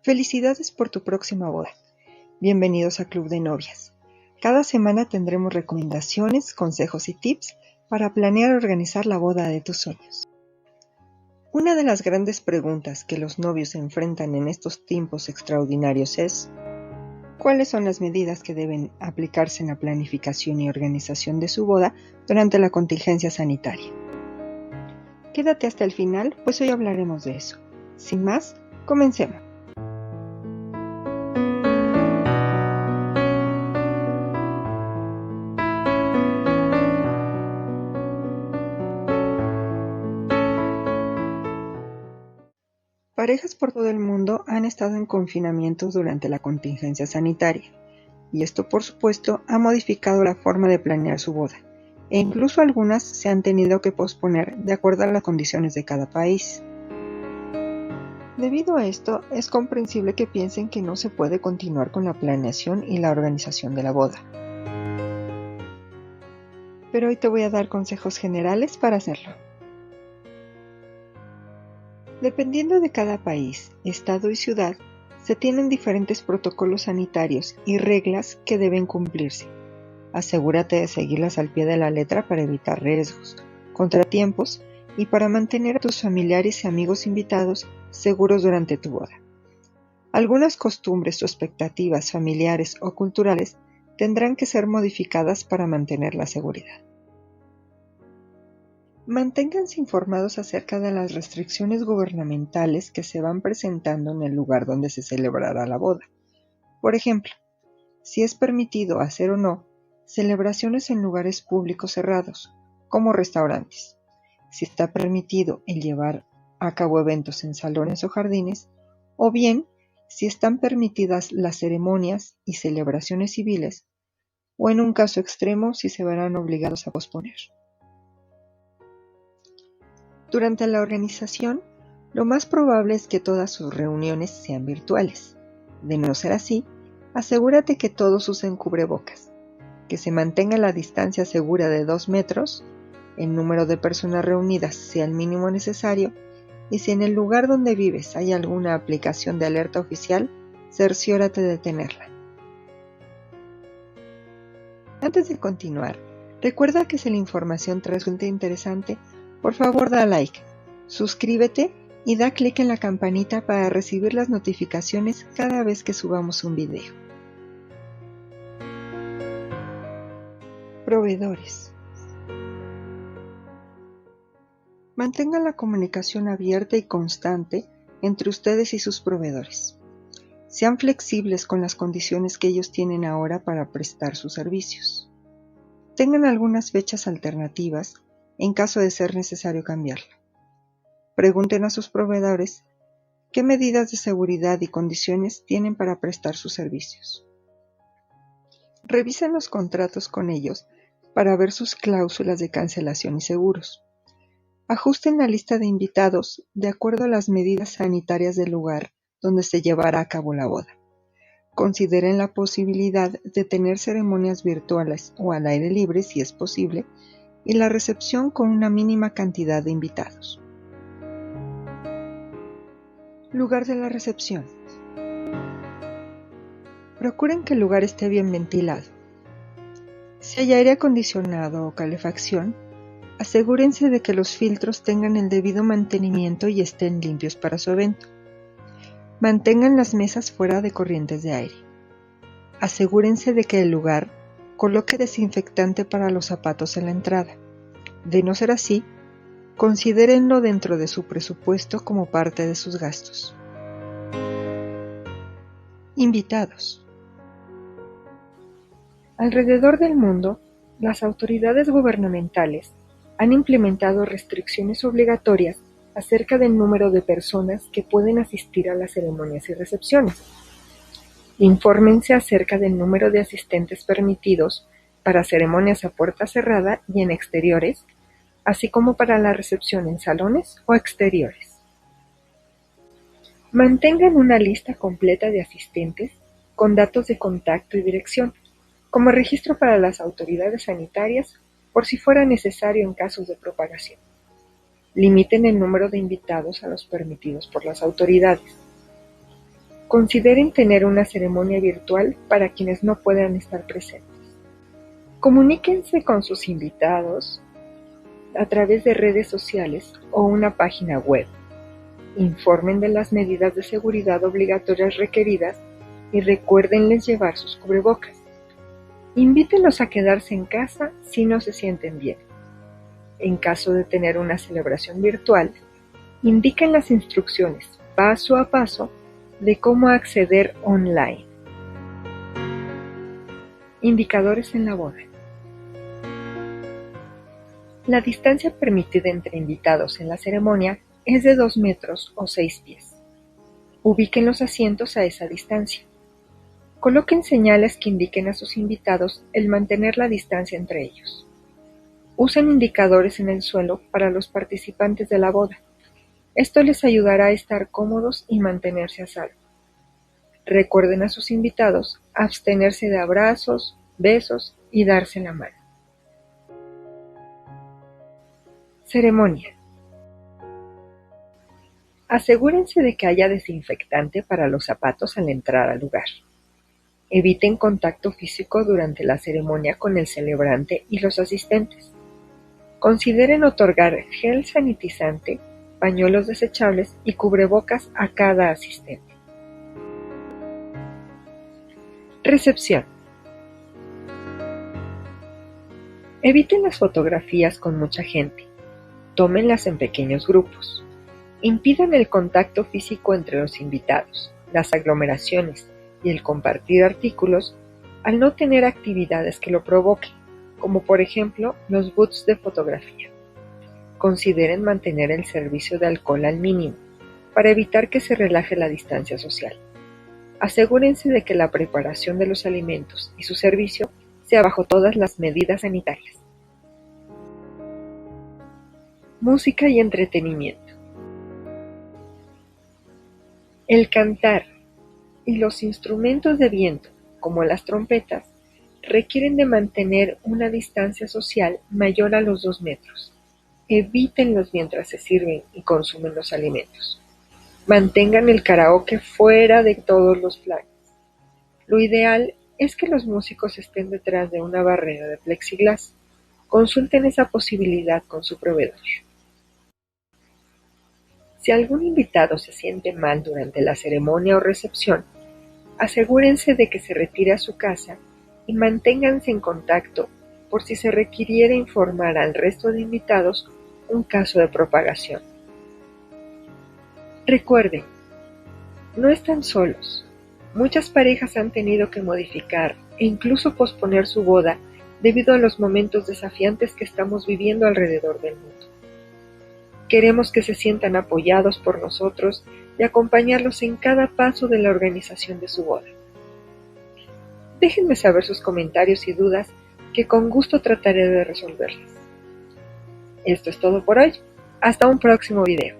Felicidades por tu próxima boda. Bienvenidos a Club de Novias. Cada semana tendremos recomendaciones, consejos y tips para planear y organizar la boda de tus sueños. Una de las grandes preguntas que los novios enfrentan en estos tiempos extraordinarios es: ¿cuáles son las medidas que deben aplicarse en la planificación y organización de su boda durante la contingencia sanitaria? Quédate hasta el final, pues hoy hablaremos de eso. Sin más, comencemos. Parejas por todo el mundo han estado en confinamientos durante la contingencia sanitaria, y esto por supuesto ha modificado la forma de planear su boda, e incluso algunas se han tenido que posponer de acuerdo a las condiciones de cada país. Debido a esto, es comprensible que piensen que no se puede continuar con la planeación y la organización de la boda. Pero hoy te voy a dar consejos generales para hacerlo. Dependiendo de cada país, estado y ciudad, se tienen diferentes protocolos sanitarios y reglas que deben cumplirse. Asegúrate de seguirlas al pie de la letra para evitar riesgos, contratiempos y para mantener a tus familiares y amigos invitados seguros durante tu boda. Algunas costumbres o expectativas familiares o culturales tendrán que ser modificadas para mantener la seguridad. Manténganse informados acerca de las restricciones gubernamentales que se van presentando en el lugar donde se celebrará la boda. Por ejemplo, si es permitido hacer o no celebraciones en lugares públicos cerrados, como restaurantes, si está permitido el llevar a cabo eventos en salones o jardines, o bien si están permitidas las ceremonias y celebraciones civiles, o en un caso extremo si se verán obligados a posponer. Durante la organización, lo más probable es que todas sus reuniones sean virtuales. De no ser así, asegúrate que todos usen cubrebocas, que se mantenga la distancia segura de 2 metros, el número de personas reunidas sea el mínimo necesario, y si en el lugar donde vives hay alguna aplicación de alerta oficial, cerciórate de tenerla. Antes de continuar, recuerda que si la información te resulta interesante, por favor da like, suscríbete y da clic en la campanita para recibir las notificaciones cada vez que subamos un video. Proveedores. Mantengan la comunicación abierta y constante entre ustedes y sus proveedores. Sean flexibles con las condiciones que ellos tienen ahora para prestar sus servicios. Tengan algunas fechas alternativas en caso de ser necesario cambiarla. Pregunten a sus proveedores qué medidas de seguridad y condiciones tienen para prestar sus servicios. Revisen los contratos con ellos para ver sus cláusulas de cancelación y seguros. Ajusten la lista de invitados de acuerdo a las medidas sanitarias del lugar donde se llevará a cabo la boda. Consideren la posibilidad de tener ceremonias virtuales o al aire libre si es posible, y la recepción con una mínima cantidad de invitados. Lugar de la recepción. Procuren que el lugar esté bien ventilado. Si hay aire acondicionado o calefacción, asegúrense de que los filtros tengan el debido mantenimiento y estén limpios para su evento. Mantengan las mesas fuera de corrientes de aire. Asegúrense de que el lugar coloque desinfectante para los zapatos en la entrada. De no ser así, considérenlo dentro de su presupuesto como parte de sus gastos. Invitados. Alrededor del mundo, las autoridades gubernamentales han implementado restricciones obligatorias acerca del número de personas que pueden asistir a las ceremonias y recepciones. Infórmense acerca del número de asistentes permitidos para ceremonias a puerta cerrada y en exteriores, así como para la recepción en salones o exteriores. Mantengan una lista completa de asistentes con datos de contacto y dirección, como registro para las autoridades sanitarias por si fuera necesario en casos de propagación. Limiten el número de invitados a los permitidos por las autoridades. Consideren tener una ceremonia virtual para quienes no puedan estar presentes. Comuníquense con sus invitados a través de redes sociales o una página web. Informen de las medidas de seguridad obligatorias requeridas y recuérdenles llevar sus cubrebocas. Invítenlos a quedarse en casa si no se sienten bien. En caso de tener una celebración virtual, indiquen las instrucciones paso a paso de cómo acceder online. Indicadores en la boda. La distancia permitida entre invitados en la ceremonia es de 2 metros o 6 pies. Ubiquen los asientos a esa distancia. Coloquen señales que indiquen a sus invitados el mantener la distancia entre ellos. Usen indicadores en el suelo para los participantes de la boda. Esto les ayudará a estar cómodos y mantenerse a salvo. Recuerden a sus invitados abstenerse de abrazos, besos y darse la mano. Ceremonia. Asegúrense de que haya desinfectante para los zapatos al entrar al lugar. Eviten contacto físico durante la ceremonia con el celebrante y los asistentes. Consideren otorgar gel sanitizante, pañuelos desechables y cubrebocas a cada asistente. Recepción. Eviten las fotografías con mucha gente. Tómenlas en pequeños grupos. Impidan el contacto físico entre los invitados, las aglomeraciones y el compartir artículos al no tener actividades que lo provoquen, como por ejemplo los booths de fotografía. Consideren mantener el servicio de alcohol al mínimo para evitar que se relaje la distancia social. Asegúrense de que la preparación de los alimentos y su servicio sea bajo todas las medidas sanitarias. Música y entretenimiento. El cantar y los instrumentos de viento, como las trompetas, requieren de mantener una distancia social mayor a los 2 metros. Evítenlos mientras se sirven y consumen los alimentos. Mantengan el karaoke fuera de todos los planes. Lo ideal es que los músicos estén detrás de una barrera de plexiglas. Consulten esa posibilidad con su proveedor. Si algún invitado se siente mal durante la ceremonia o recepción, asegúrense de que se retire a su casa y manténganse en contacto por si se requiriera informar al resto de invitados un caso de propagación. Recuerden, no están solos. Muchas parejas han tenido que modificar e incluso posponer su boda debido a los momentos desafiantes que estamos viviendo alrededor del mundo. Queremos que se sientan apoyados por nosotros y acompañarlos en cada paso de la organización de su boda. Déjenme saber sus comentarios y dudas que con gusto trataré de resolverlas. Esto es todo por hoy. Hasta un próximo video.